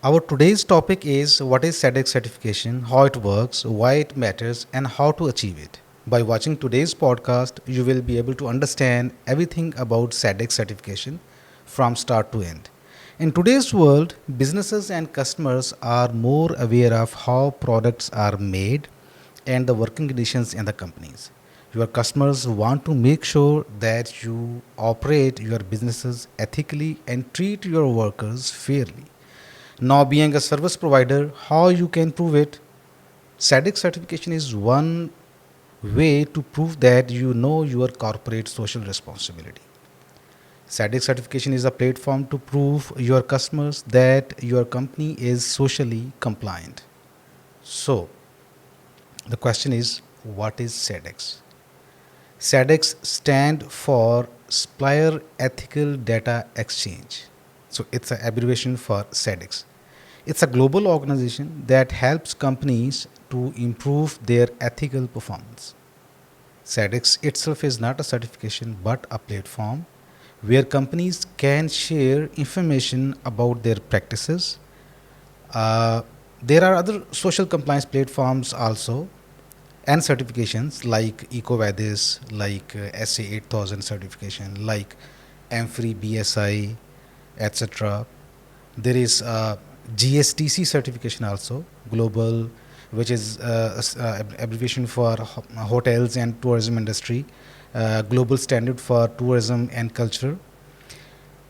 Our today's topic is what is SEDEX certification, how it works, why it matters, and how to achieve it. By watching today's podcast, you will be able to understand everything about SEDEX certification from start to end. In today's world, businesses and customers are more aware of how products are made and the working conditions in the companies. Your customers want to make sure that you operate your businesses ethically and treat your workers fairly. Now, being a service provider, how you can prove it? SADC certification is one way to prove that you know your corporate social responsibility. SADC certification is a platform to prove your customers that your company is socially compliant. So, the question is, what is SADC? SADC stand for Supplier Ethical Data Exchange. So it's an abbreviation for SADC. It's a global organization that helps companies to improve their ethical performance. SADC itself is not a certification but a platform where companies can share information about their practices. Uh, there are other social compliance platforms also and certifications like EcoVadis, like SA 8000 certification, like AMFRI, BSI, etc. There is GSTC certification also, global, which is abbreviation for hotels and tourism industry, global standard for tourism and culture.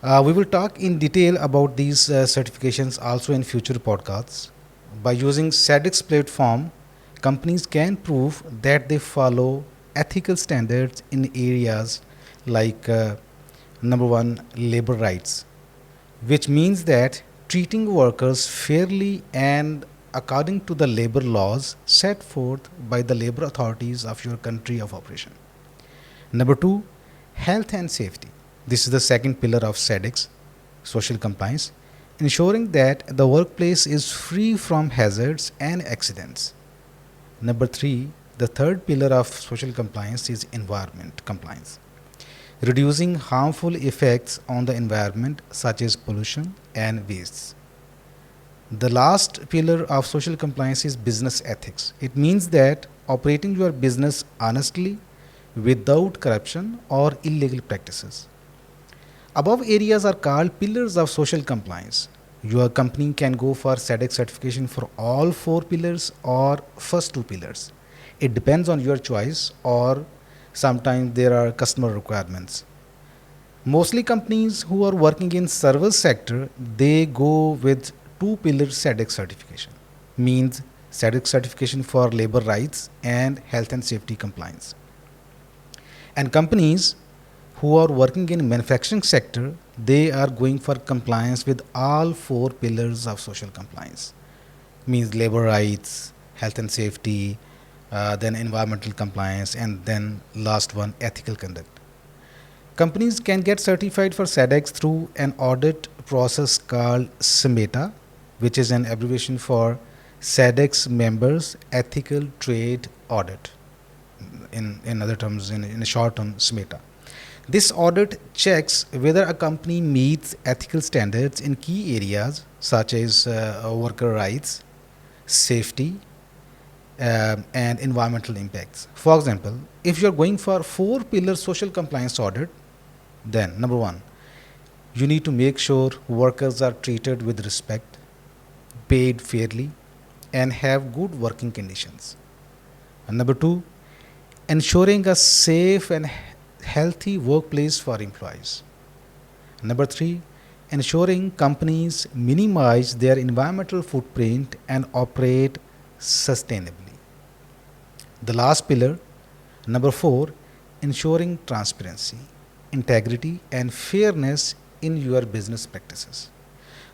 We will talk in detail about these certifications also in future podcasts. By using SADC's platform, companies can prove that they follow ethical standards in areas like number one, labor rights, which means that treating workers fairly and according to the labor laws set forth by the labor authorities of your country of operation. Number two, health and safety. This is the second pillar of SADC's social compliance, ensuring that the workplace is free from hazards and accidents. Number three, the third pillar of social compliance is environment compliance, reducing harmful effects on the environment such as pollution and wastes. The last pillar of social compliance is business ethics. It means that operating your business honestly without corruption or illegal practices. Above areas are called pillars of social compliance. Your company can go for SADC certification for all four pillars or first two pillars. It depends on your choice, or sometimes there are customer requirements. Mostly companies who are working in service sector, they go with two pillar SADC certification. Means SADC certification for labor rights and health and safety compliance. And companies who are working in manufacturing sector, they are going for compliance with all four pillars of social compliance. Means labor rights, health and safety, then environmental compliance, and then last one, ethical conduct. Companies can get certified for SADC through an audit process called SMETA, which is an abbreviation for SADC Members Ethical Trade Audit. In other terms, in a short term, SMETA. This audit checks whether a company meets ethical standards in key areas such as worker rights, safety, and environmental impacts. For example, if you're going for four pillar social compliance audit, then number one, you need to make sure workers are treated with respect, paid fairly, and have good working conditions. And number two, ensuring a safe and healthy workplace for employees. Number three, ensuring companies minimize their environmental footprint and operate sustainably. The last pillar, number four, ensuring transparency, integrity, and fairness in your business practices.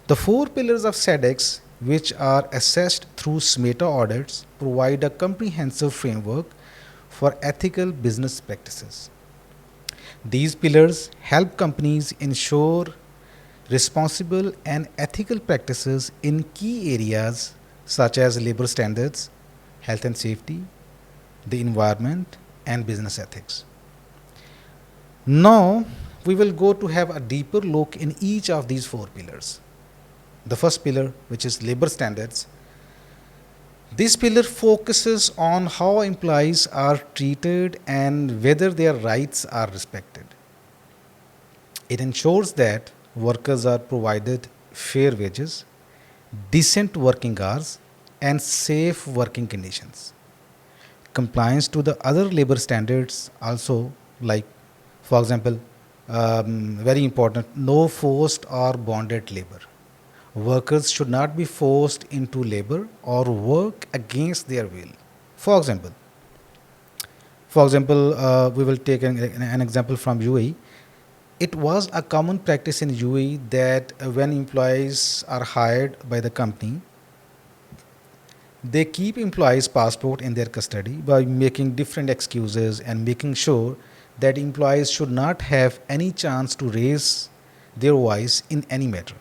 The four pillars of SADC, which are assessed through SMETA audits, provide a comprehensive framework for ethical business practices. These pillars help companies ensure responsible and ethical practices in key areas such as labor standards, health and safety, the environment, and business ethics. Now, we will go to have a deeper look in each of these four pillars. The first pillar, which is labor standards, this pillar focuses on how employees are treated and whether their rights are respected. It ensures that workers are provided fair wages, decent working hours, and safe working conditions. Compliance to the other labor standards also, like, for example, very important, no forced or bonded labor. Workers should not be forced into labor or work against their will. For example, we will take an example from UAE. It was a common practice in UAE that when employees are hired by the company, they keep employees' passport in their custody by making different excuses and making sure that employees should not have any chance to raise their voice in any matter.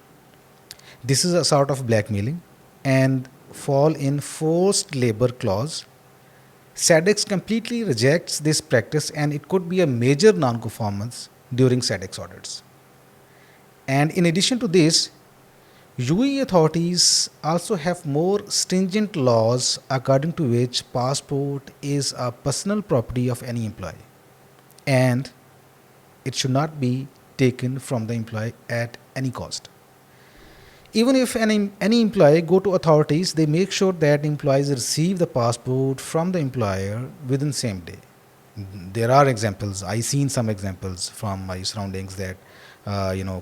This is a sort of blackmailing and fall in forced labor clause. SADEX completely rejects this practice and it could be a major non-conformance during SADEX audits. And in addition to this, UAE authorities also have more stringent laws according to which passport is a personal property of any employee and it should not be taken from the employee at any cost. Even if any employee go to authorities, they make sure that employees receive the passport from the employer within same day. There are examples. I seen some examples from my surroundings that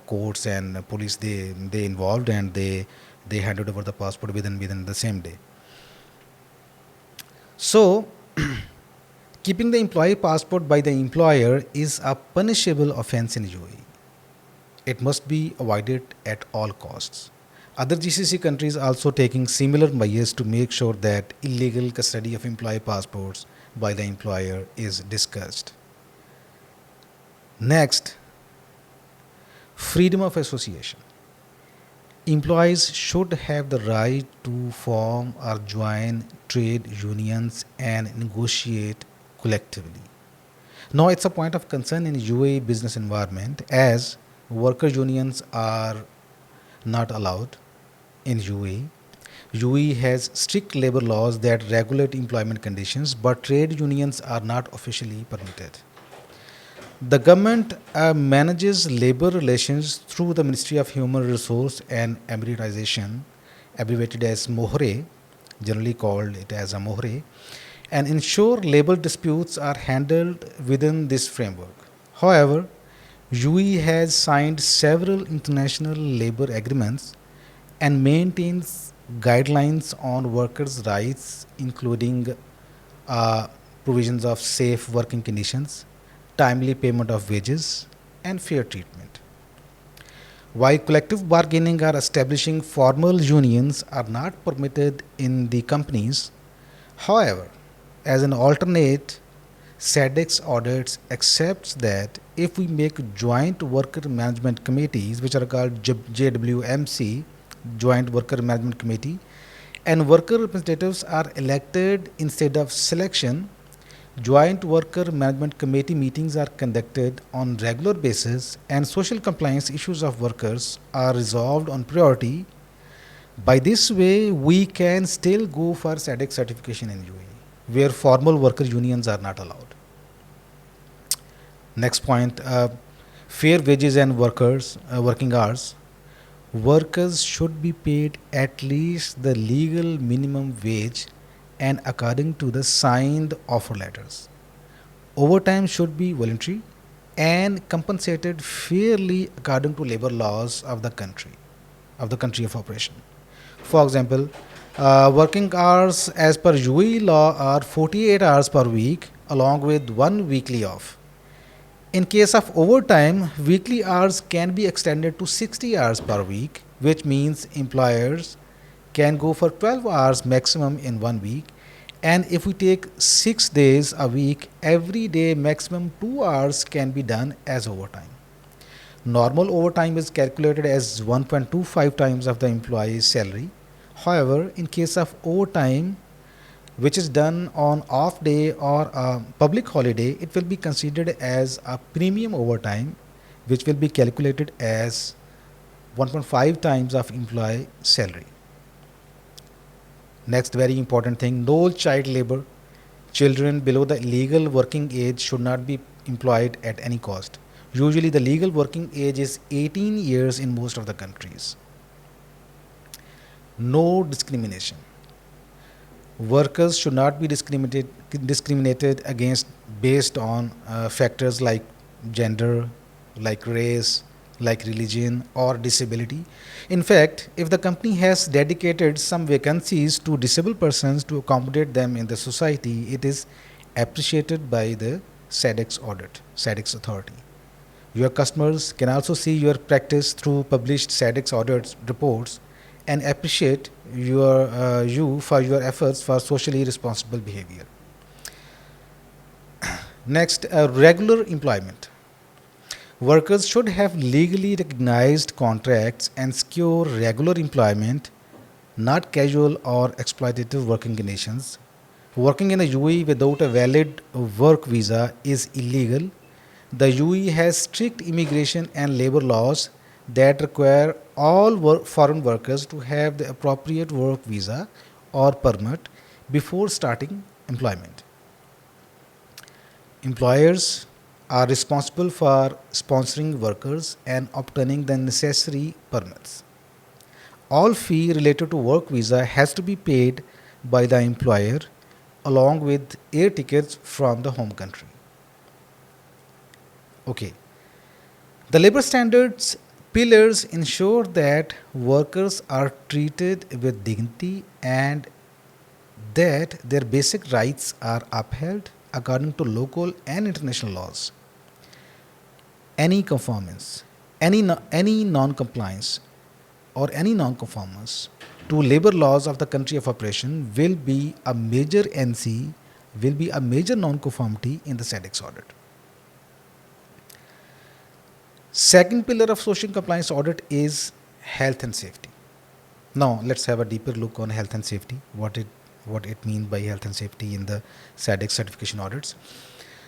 courts and police they involved and they handed over the passport within the same day. So keeping the employee passport by the employer is a punishable offense in UAE. It must be avoided at all costs. Other GCC countries also taking similar measures to make sure that illegal custody of employee passports by the employer is discussed. Next, freedom of association. Employees should have the right to form or join trade unions and negotiate collectively. Now, it's a point of concern in UAE business environment as worker unions are not allowed in UAE. UAE has strict labor laws that regulate employment conditions, but trade unions are not officially permitted. The government manages labor relations through the Ministry of Human Resource and Emiratization, abbreviated as MOHRE, generally called it as a MOHRE, and ensure labor disputes are handled within this framework. However, UAE has signed several international labor agreements and maintains guidelines on workers' rights, including uh, provisions of safe working conditions, timely payment of wages, and fair treatment. While collective bargaining or establishing formal unions are not permitted in the companies, however, as an alternate, SADEX audits accepts that if we make joint worker management committees, which are called JWMC, Joint Worker Management Committee, and worker representatives are elected instead of selection, joint worker management committee meetings are conducted on regular basis and social compliance issues of workers are resolved on priority. By this way, we can still go for SADC certification in UAE, where formal worker unions are not allowed. Next point, fair wages and working hours. Workers should be paid at least the legal minimum wage and according to the signed offer letters. Overtime should be voluntary and compensated fairly according to labor laws of the country of operation. For example, working hours as per UAE law are 48 hours per week along with one weekly off. In case of overtime, weekly hours can be extended to 60 hours per week, which means employers can go for 12 hours maximum in 1 week. And if we take 6 days a week, every day maximum 2 hours can be done as overtime. Normal overtime is calculated as 1.25 times of the employee's salary. However, in case of overtime, which is done on off day or a public holiday, it will be considered as a premium overtime, which will be calculated as 1.5 times of employee salary. Next very important thing, no child labor. Children below the legal working age should not be employed at any cost. Usually the legal working age is 18 years in most of the countries. No discrimination. Workers should not be discriminated against based on factors like gender, like race, like religion or disability. In fact, if the company has dedicated some vacancies to disabled persons to accommodate them in the society, it is appreciated by the SADEX authority. Your customers can also see your practice through published SADEX audit reports and appreciate you for your efforts for socially responsible behavior. Next, regular employment. Workers should have legally recognized contracts and secure regular employment, not casual or exploitative working conditions. Working in the UAE without a valid work visa is illegal. The UAE has strict immigration and labor laws that require all foreign workers to have the appropriate work visa or permit before starting employment. Employers are responsible for sponsoring workers and obtaining the necessary permits. All fee related to work visa has to be paid by the employer along with air tickets from the home country. Okay. The labor standards pillars ensure that workers are treated with dignity and that their basic rights are upheld according to local and international laws. Any conformance, any non-compliance or any non-conformance to labor laws of the country of operation will be a major NC, will be a major non-conformity in the SADEX audit. Second pillar of social compliance audit is health and safety. Now let's have a deeper look on health and safety, what it means by health and safety in the SADEX certification audits.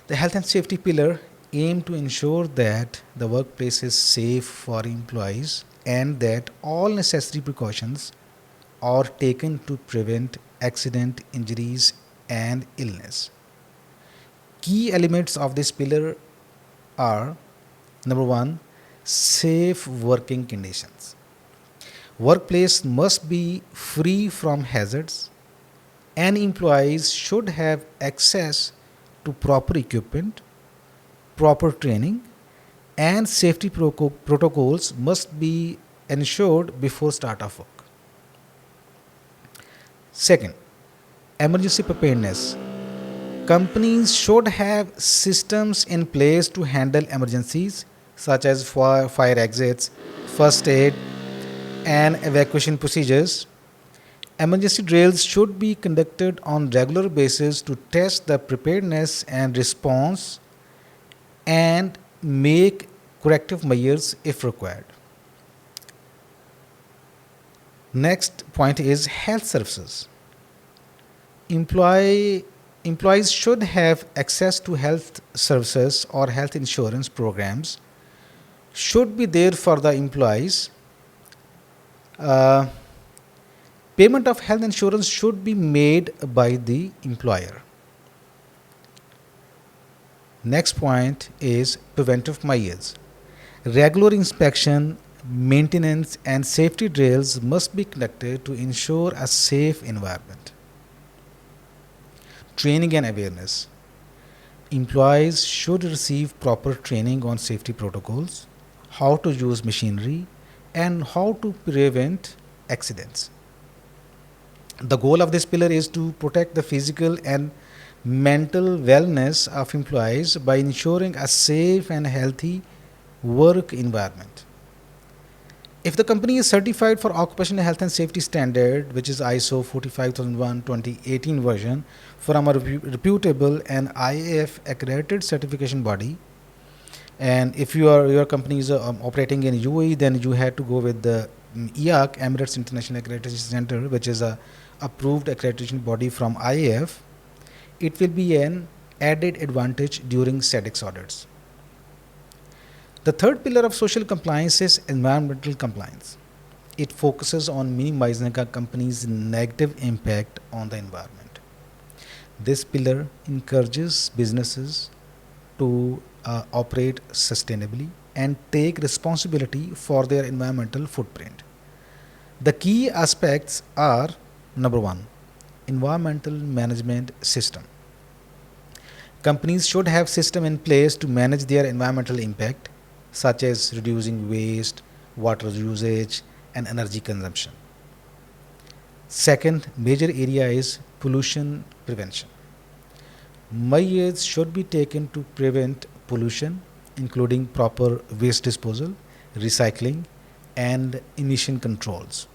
The health and safety pillar aim to ensure that the workplace is safe for employees and that all necessary precautions are taken to prevent accident, injuries and illness. Key elements of this pillar are: number 1, safe working conditions. Workplace must be free from hazards and employees should have access to proper equipment, proper training, and safety protocols must be ensured before start of work. Second, emergency preparedness. Companies should have systems in place to handle emergencies such as fire exits, first aid, and evacuation procedures. Emergency drills should be conducted on regular basis to test the preparedness and response and make corrective measures if required. Next point is health services. Employees should have access to health services or health insurance programs should be there for the employees. Uh, Payment of health insurance should be made by the employer. Next point is preventive measures. Regular inspection, maintenance, and safety drills must be conducted to ensure a safe environment. Training and awareness. Employees should receive proper training on safety protocols, how to use machinery, and how to prevent accidents. The goal of this pillar is to protect the physical and mental wellness of employees by ensuring a safe and healthy work environment. If the company is certified for occupational health and safety standard, which is ISO 45001 2018 version, from a reputable and IAF accredited certification body, and if your company is operating in UAE, then you have to go with the EAC, Emirates International Accreditation Center, which is a approved accreditation body from IAF. It will be an added advantage during SADEX audits. The third pillar of social compliance is environmental compliance. It focuses on minimizing a company's negative impact on the environment. This pillar encourages businesses to operate sustainably and take responsibility for their environmental footprint. The key aspects are: number one, environmental management system. Companies should have system in place to manage their environmental impact, such as reducing waste, water usage, and energy consumption. Second major area is pollution prevention. Measures should be taken to prevent pollution, including proper waste disposal, recycling, and emission controls.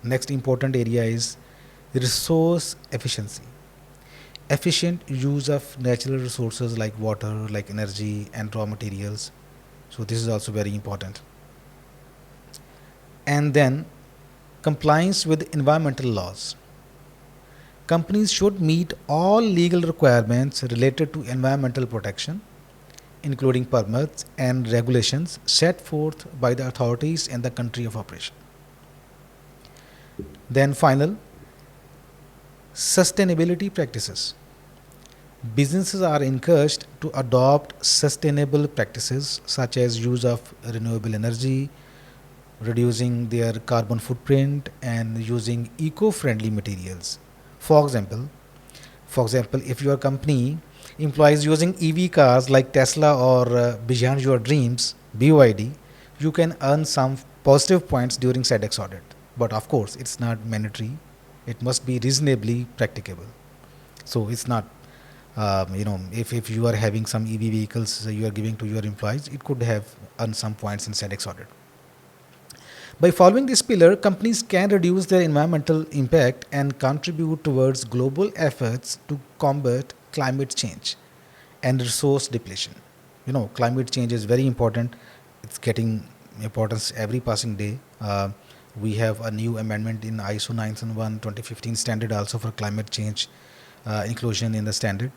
Next important area is resource efficiency. Efficient use of natural resources like water, like energy, and raw materials. So, this is also very important. And then, compliance with environmental laws. Companies should meet all legal requirements related to environmental protection, including permits and regulations set forth by the authorities in the country of operation. Then, final, sustainability practices. Businesses are encouraged to adopt sustainable practices such as use of renewable energy, reducing their carbon footprint, and using eco-friendly materials. For example, if your company employs using EV cars like Tesla or Beyond Your Dreams (BYD), you can earn some positive points during SEDEX audit. But of course, it's not mandatory. It must be reasonably practicable. So it's not, if you are having some EV vehicles you are giving to your employees, it could have earned some points in SEDEX audit. By following this pillar, companies can reduce their environmental impact and contribute towards global efforts to combat climate change and resource depletion. Climate change is very important. It's getting importance every passing day. We have a new amendment in ISO 9001 2015 standard also for climate change inclusion in the standard.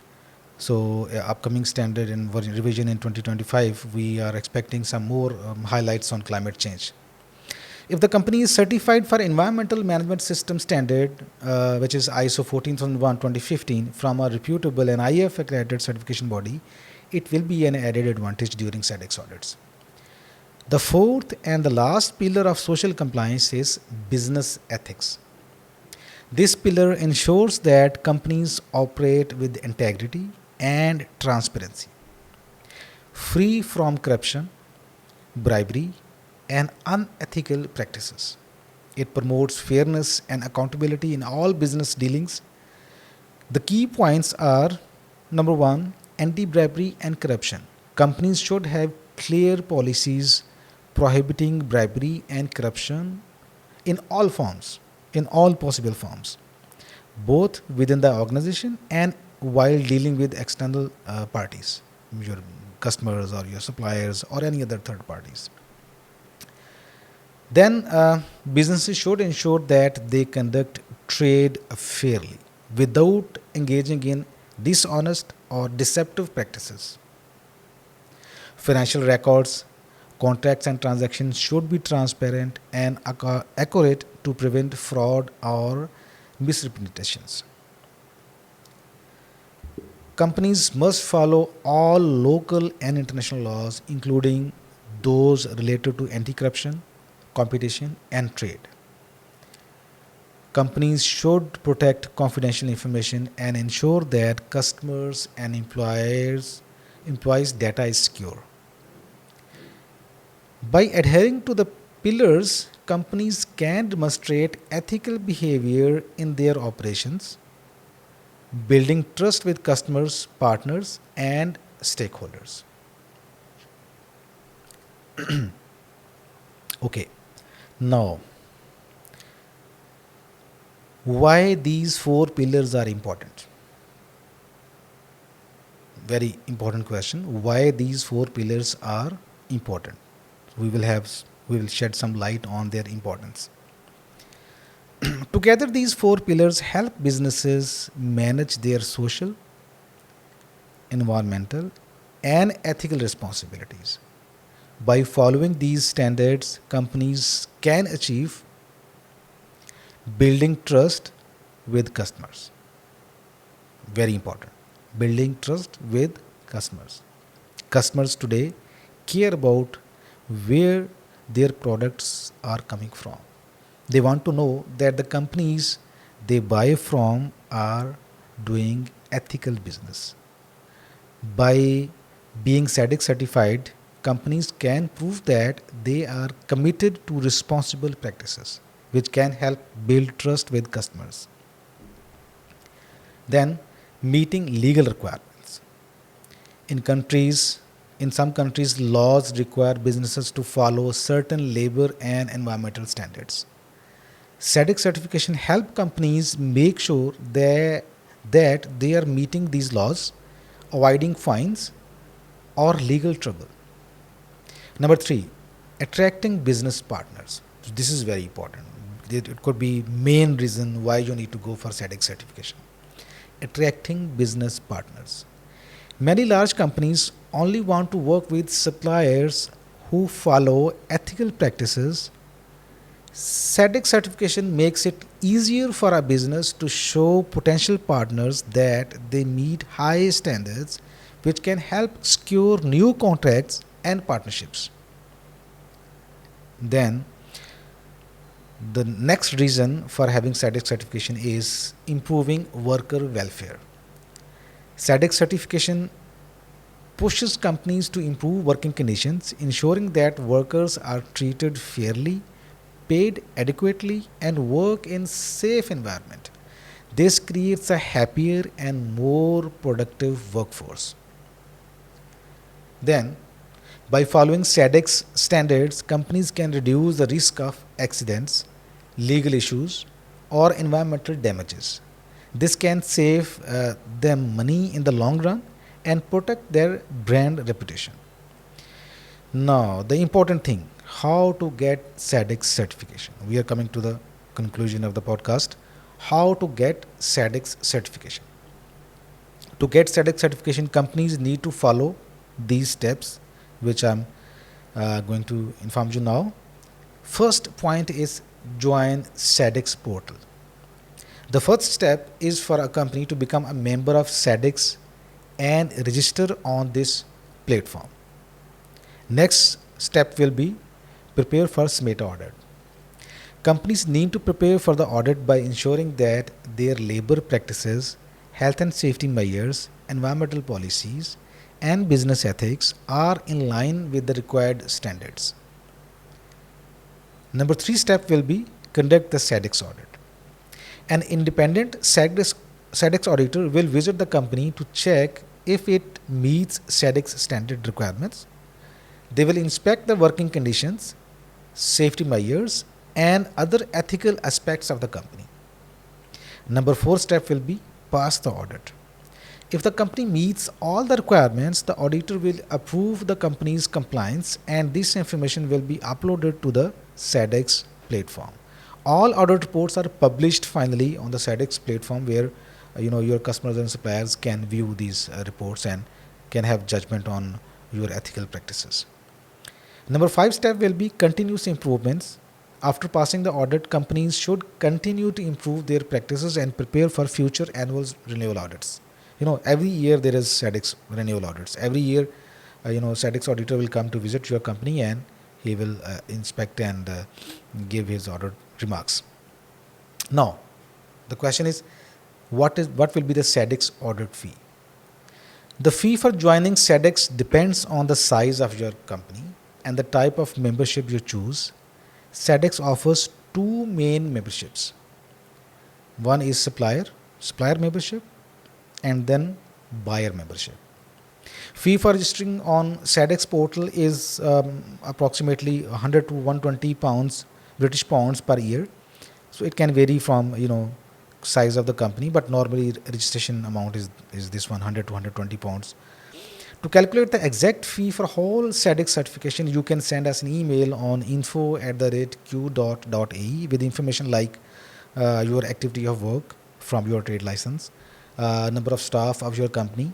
So, upcoming standard and revision in 2025, we are expecting some more highlights on climate change. If the company is certified for environmental management system standard, which is ISO 14001 2015 from a reputable and IF accredited certification body, it will be an added advantage during SEDEX audits. The fourth and the last pillar of social compliance is business ethics. This pillar ensures that companies operate with integrity and transparency, free from corruption, bribery, and unethical practices. It promotes fairness and accountability in all business dealings. The key points are: number one, anti bribery and corruption. Companies should have clear policies prohibiting bribery and corruption in all forms, in all possible forms, both within the organization and while dealing with external parties, your customers or your suppliers or any other third parties. Then, businesses should ensure that they conduct trade fairly without engaging in dishonest or deceptive practices. Financial records, contracts, and transactions should be transparent and accurate to prevent fraud or misrepresentations. Companies must follow all local and international laws, including those related to anti corruption, competition, and trade. Companies should protect confidential information and ensure that customers and employees' data is secure. By adhering to the pillars, companies can demonstrate ethical behavior in their operations, building trust with customers, partners, and stakeholders. Okay, now, why these four pillars are important? Very important question. Why these four pillars are important? We will shed some light on their importance. Together, these four pillars help businesses manage their social, environmental, and ethical responsibilities. By following these standards, companies can achieve building trust with customers. Very important. Building trust with customers. Customers today care about where their products are coming from. They want to know that the companies they buy from are doing ethical business. By being SADC certified, companies can prove that they are committed to responsible practices, which can help build trust with customers. Then, meeting legal requirements. In countries, in some countries, laws require businesses to follow certain labor and environmental standards. SADC certification help companies make sure that they are meeting these laws, avoiding fines or legal trouble. Number three, attracting business partners. This is very important. It could be main reason why you need to go for SADC certification. Attracting business partners. Many large companies only want to work with suppliers who follow ethical practices. SADC certification makes it easier for a business to show potential partners that they meet high standards, which can help secure new contracts and partnerships. Then, the next reason for having SADC certification is improving worker welfare. SADC certification pushes companies to improve working conditions, ensuring that workers are treated fairly, paid adequately, and work in safe environment. This creates a happier and more productive workforce. Then, by following SADC standards, companies can reduce the risk of accidents, legal issues, or environmental damages. This can save them money in the long run and protect their brand reputation. Now, the important thing, how to get SADC certification. We are coming to the conclusion of the podcast. How to get SADC certification. To get SADC certification, companies need to follow these steps, which I'm going to inform you now. First point is join SADC portal. The first step is for a company to become a member of SADC and register on this platform. Next step will be prepare for SMETA audit. Companies need to prepare for the audit by ensuring that their labor practices, health and safety measures, environmental policies, and business ethics are in line with the required standards. Number three step will be conduct the SADC audit. An independent SADC auditor will visit the company to check if it meets SADC standard requirements. They will inspect the working conditions, safety measures, and other ethical aspects of the company. Number four step will be pass the audit. If the company meets all the requirements, the auditor will approve the company's compliance and this information will be uploaded to the SADC platform. All audit reports are published finally on the SADC platform where your customers and suppliers can view these reports and can have judgment on your ethical practices. Number five step will be continuous improvements. After passing the audit, companies should continue to improve their practices and prepare for future annual renewal audits. Every year there is SADC renewal audits. Every year, SADC auditor will come to visit your company and he will inspect and give his audit remarks. Now, the question is, what will be the SADC audit fee? The fee for joining SADC depends on the size of your company and the type of membership you choose. SADC offers two main memberships. One is supplier membership, and then buyer membership. Fee for registering on SADC portal is approximately 100 to 120 pounds, British pounds per year. So it can vary from size of the company, but normally registration amount is this 100 to 120 pounds. To calculate the exact fee for whole SADC certification, you can send us an email on info@q.ae with information like your activity of work from your trade license, number of staff of your company,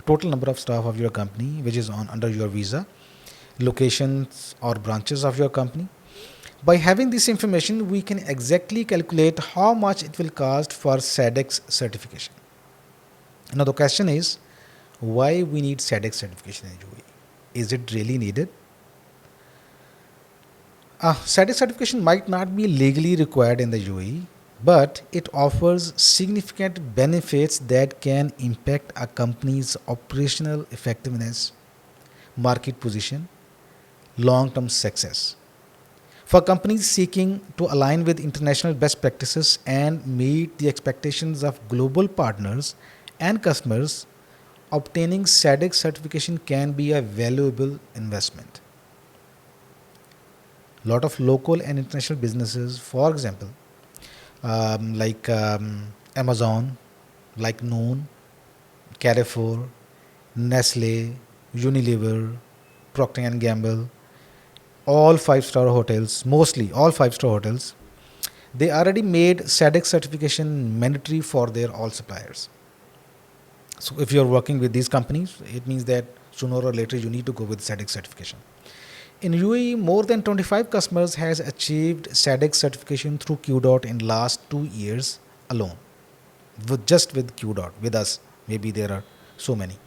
total number of staff of your company which is under your visa, locations or branches of your company. By having this information, we can exactly calculate how much it will cost for SADEX certification. Now the question is, why we need SADEX certification in UAE? Is it really needed? SADEX certification might not be legally required in the UAE, but it offers significant benefits that can impact a company's operational effectiveness, market position, long term success. For companies seeking to align with international best practices and meet the expectations of global partners and customers, obtaining SADC certification can be a valuable investment. A lot of local and international businesses, for example, like Amazon, like Noon, Carrefour, Nestle, Unilever, Procter and Gamble, all five-star hotels, mostly all five-star hotels, they already made SADC certification mandatory for their all suppliers. So if you're working with these companies, it means that sooner or later you need to go with SADC certification. In UAE, more than 25 customers has achieved SADC certification through QDOT in last 2 years alone. Just with QDOT, with us, maybe there are so many.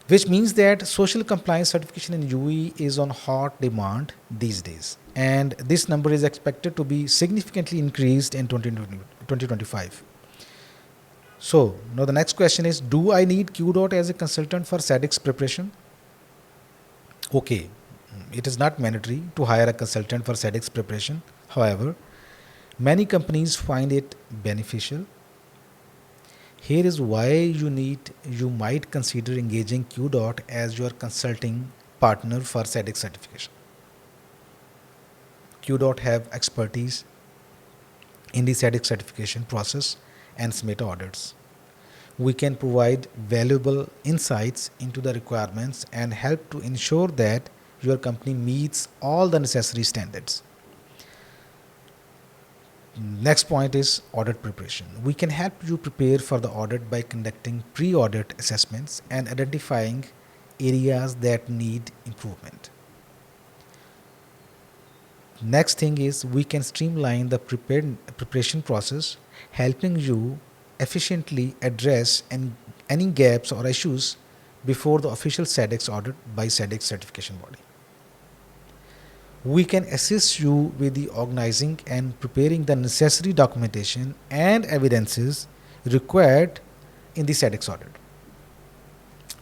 Which means that social compliance certification in UAE is on hot demand these days. And this number is expected to be significantly increased in 2025. So, now the next question is, do I need QDOT as a consultant for SADC preparation? Okay, it is not mandatory to hire a consultant for SADC preparation. However, many companies find it beneficial. Here is why you might consider engaging QDOT as your consulting partner for SADC certification. QDOT have expertise in the SADC certification process and SMETA audits. We can provide valuable insights into the requirements and help to ensure that your company meets all the necessary standards. Next point is audit preparation. We can help you prepare for the audit by conducting pre-audit assessments and identifying areas that need improvement. Next thing is we can streamline the preparation process, helping you efficiently address any gaps or issues before the official SADC audit by SADC certification body. We can assist you with the organizing and preparing the necessary documentation and evidences required in the SADC audit.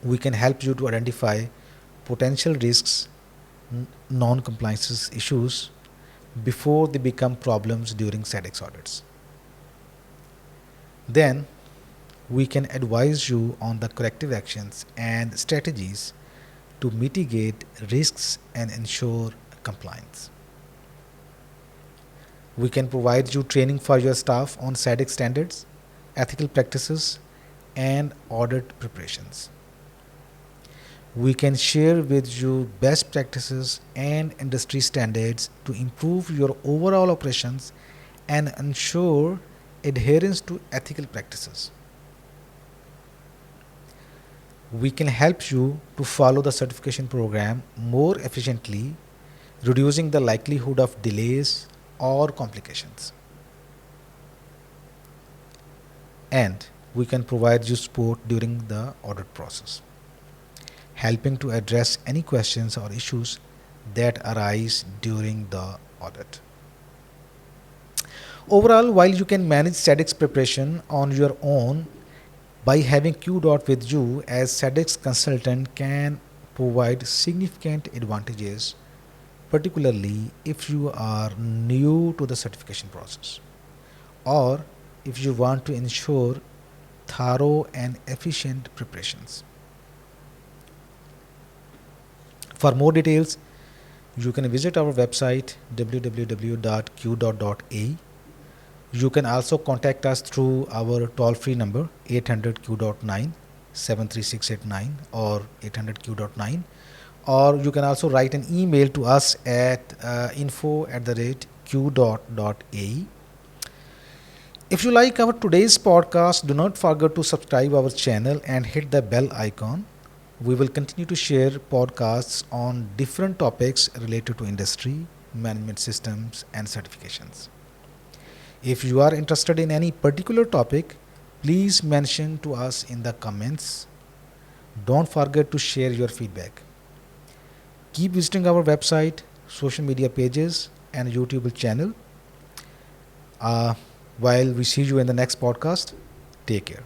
We can help you to identify potential risks, non-compliance issues before they become problems during SADC audits. Then we can advise you on the corrective actions and strategies to mitigate risks and ensure compliance. We can provide you training for your staff on SADC standards, ethical practices, and audit preparations. We can share with you best practices and industry standards to improve your overall operations and ensure adherence to ethical practices. We can help you to follow the certification program more efficiently, reducing the likelihood of delays or complications. And we can provide you support during the audit process, helping to address any questions or issues that arise during the audit. Overall, while you can manage SADC preparation on your own, by having QDOT with you as SADC consultant can provide significant advantages, particularly if you are new to the certification process or if you want to ensure thorough and efficient preparations. For more details, you can visit our website www.qdot.a. You can also contact us through our toll-free number 800 Q.9 73689 or 800 Q.9, or you can also write an email to us at info@q.a. If you like our today's podcast, do not forget to subscribe our channel and hit the bell icon. We will continue to share podcasts on different topics related to industry, management systems, and certifications. If you are interested in any particular topic, please mention to us in the comments. Don't forget to share your feedback. Keep visiting our website, social media pages, and YouTube channel. Uh, while we see you in the next podcast, take care.